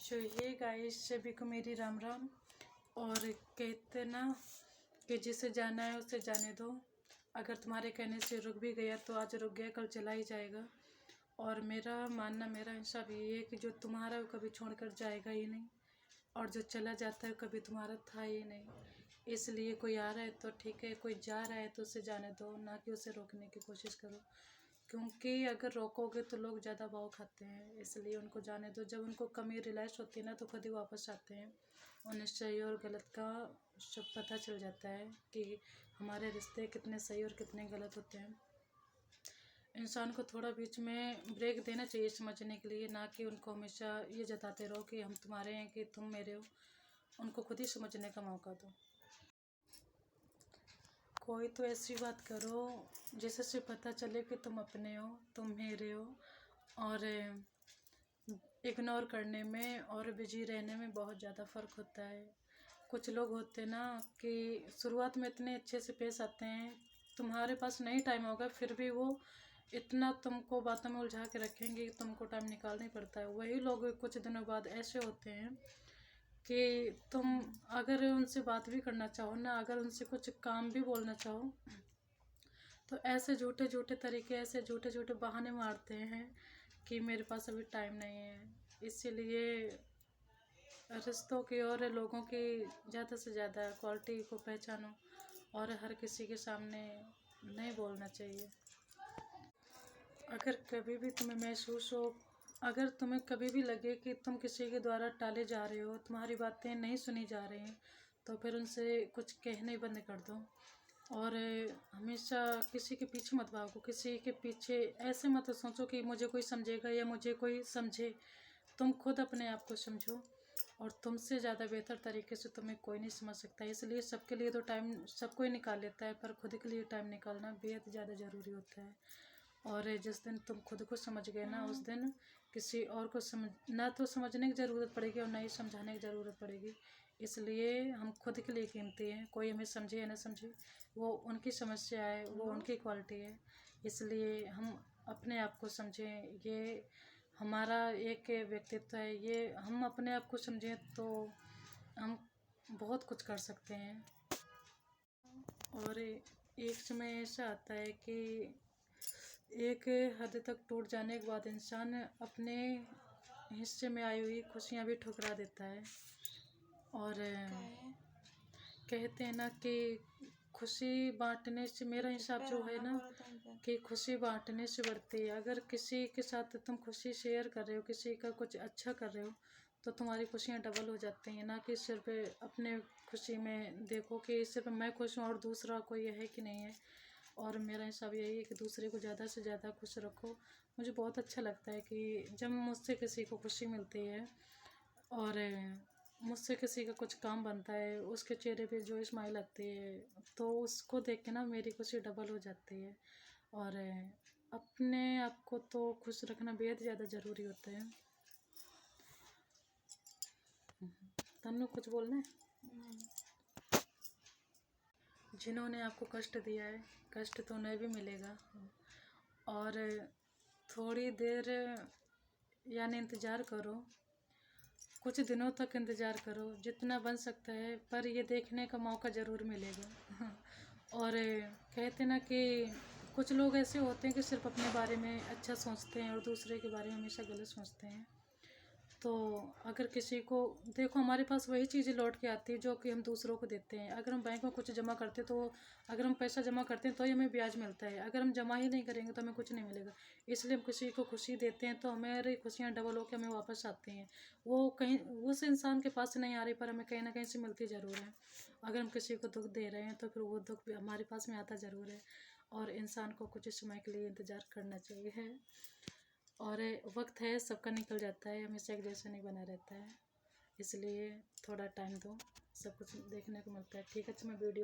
सो ये गाइस सभी को मेरी राम राम। और कहते ना कि जिसे जाना है उसे जाने दो। अगर तुम्हारे कहने से रुक भी गया तो आज रुक गया, कल चला ही जाएगा। और मेरा मानना, मेरा हिसाब ये है कि जो तुम्हारा वो कभी छोड़कर जाएगा ही नहीं, और जो चला जाता है कभी तुम्हारा था ही नहीं। इसलिए कोई आ रहा है तो ठीक है, कोई जा रहा है तो उसे जाने दो, ना कि उसे रोकने की कोशिश करो। क्योंकि अगर रोकोगे तो लोग ज़्यादा भाव खाते हैं, इसलिए उनको जाने दो। जब उनको कमी रियलाइज़ होती है ना तो खुद ही वापस आते हैं। उन्हें सही और गलत का सब पता चल जाता है कि हमारे रिश्ते कितने सही और कितने गलत होते हैं। इंसान को थोड़ा बीच में ब्रेक देना चाहिए समझने के लिए, ना कि उनको हमेशा ये जताते रहो कि हम तुम्हारे हैं कि तुम मेरे हो। उनको खुद ही समझने का मौका दो। कोई तो ऐसी बात करो जिससे पता चले कि तुम अपने हो, तुम मेरे हो। और इग्नोर करने में और बिजी रहने में बहुत ज़्यादा फ़र्क होता है। कुछ लोग होते ना कि शुरुआत में इतने अच्छे से पेश आते हैं, तुम्हारे पास नहीं टाइम होगा फिर भी वो इतना तुमको बातों में उलझा के रखेंगे कि तुमको टाइम निकालना ही पड़ता है। वही लोग कुछ दिनों बाद ऐसे होते हैं कि तुम अगर उनसे बात भी करना चाहो ना, अगर उनसे कुछ काम भी बोलना चाहो तो ऐसे झूठे झूठे तरीके, ऐसे झूठे झूठे बहाने मारते हैं कि मेरे पास अभी टाइम नहीं है। इसीलिए रिश्तों की और लोगों की ज़्यादा से ज़्यादा क्वालिटी को पहचानो, और हर किसी के सामने नहीं बोलना चाहिए। अगर कभी भी तुम्हें महसूस हो, अगर तुम्हें कभी भी लगे कि तुम किसी के द्वारा टाले जा रहे हो, तुम्हारी बातें नहीं सुनी जा रही हैं, तो फिर उनसे कुछ कहने बंद कर दो। और हमेशा किसी के पीछे मत भागो। किसी के पीछे ऐसे मत सोचो कि मुझे कोई समझेगा या मुझे कोई समझे। तुम खुद अपने आप को समझो, और तुमसे ज़्यादा बेहतर तरीके से तुम्हें कोई नहीं समझ सकता। इसलिए सबके लिए तो टाइम सब कोई निकाल लेता है, पर खुद के लिए टाइम निकालना बेहद ज़्यादा ज़रूरी होता है। और जिस दिन तुम खुद को समझ गए ना, उस दिन किसी और को ना तो समझने की ज़रूरत पड़ेगी और ना ही समझाने की ज़रूरत पड़ेगी। इसलिए हम खुद के लिए कीमती हैं। कोई हमें समझे या ना समझे, वो उनकी समस्या है, वो उनकी क्वालिटी है। इसलिए हम अपने आप को समझें, ये हमारा एक व्यक्तित्व है। ये हम अपने आप को समझें तो हम बहुत कुछ कर सकते हैं। और एक समय ऐसा आता है कि एक हद तक टूट जाने के बाद इंसान अपने हिस्से में आई हुई खुशियाँ भी ठुकरा देता है। और कहते हैं ना कि खुशी बांटने से, मेरा हिसाब जो है ना कि खुशी बांटने से बढ़ती है। अगर किसी के साथ तुम खुशी शेयर कर रहे हो, किसी का कुछ अच्छा कर रहे हो, तो तुम्हारी खुशियाँ डबल हो जाती हैं। ना कि सिर्फ अपने खुशी में देखो कि सिर्फ मैं खुश हूँ और दूसरा कोई है कि नहीं है। और मेरा हिसाब यही है कि दूसरे को ज़्यादा से ज़्यादा खुश रखो। मुझे बहुत अच्छा लगता है कि जब मुझसे किसी को खुशी मिलती है और मुझसे किसी का कुछ काम बनता है, उसके चेहरे पे जो स्माइल आती है, तो उसको देख के ना मेरी खुशी डबल हो जाती है। और अपने आप को तो खुश रखना बेहद ज़्यादा ज़रूरी होता है। तन्नू कुछ बोलना है? जिन्होंने आपको कष्ट दिया है, कष्ट तो उन्हें भी मिलेगा। और थोड़ी देर यानी इंतज़ार करो, कुछ दिनों तक इंतज़ार करो जितना बन सकता है, पर ये देखने का मौका ज़रूर मिलेगा। और कहते ना कि कुछ लोग ऐसे होते हैं कि सिर्फ अपने बारे में अच्छा सोचते हैं और दूसरे के बारे में हमेशा गलत सोचते हैं। तो अगर किसी को देखो, हमारे पास वही चीज़ें लौट के आती है जो कि हम दूसरों को देते हैं। अगर हम बैंक में कुछ जमा करते हैं तो अगर हम पैसा जमा करते हैं तो ही हमें ब्याज मिलता है। अगर हम जमा ही नहीं करेंगे तो हमें कुछ नहीं मिलेगा। इसलिए हम किसी को खुशी देते हैं तो हमारी खुशियाँ डबल होकर हमें वापस आती हैं। वो कहीं उस इंसान के पास से नहीं आ रही, पर हमें कहीं ना कहीं से मिलती ज़रूर है। अगर हम किसी को दुख दे रहे हैं तो फिर वो दुख भी हमारे पास में आता ज़रूर है। और इंसान को कुछ समय के लिए इंतज़ार करना चाहिए। और वक्त है, सबका निकल जाता है, हमेशा एक जैसा नहीं बना रहता है। इसलिए थोड़ा टाइम दो, सब कुछ देखने को मिलता है। ठीक है, अच्छा मैं वीडियो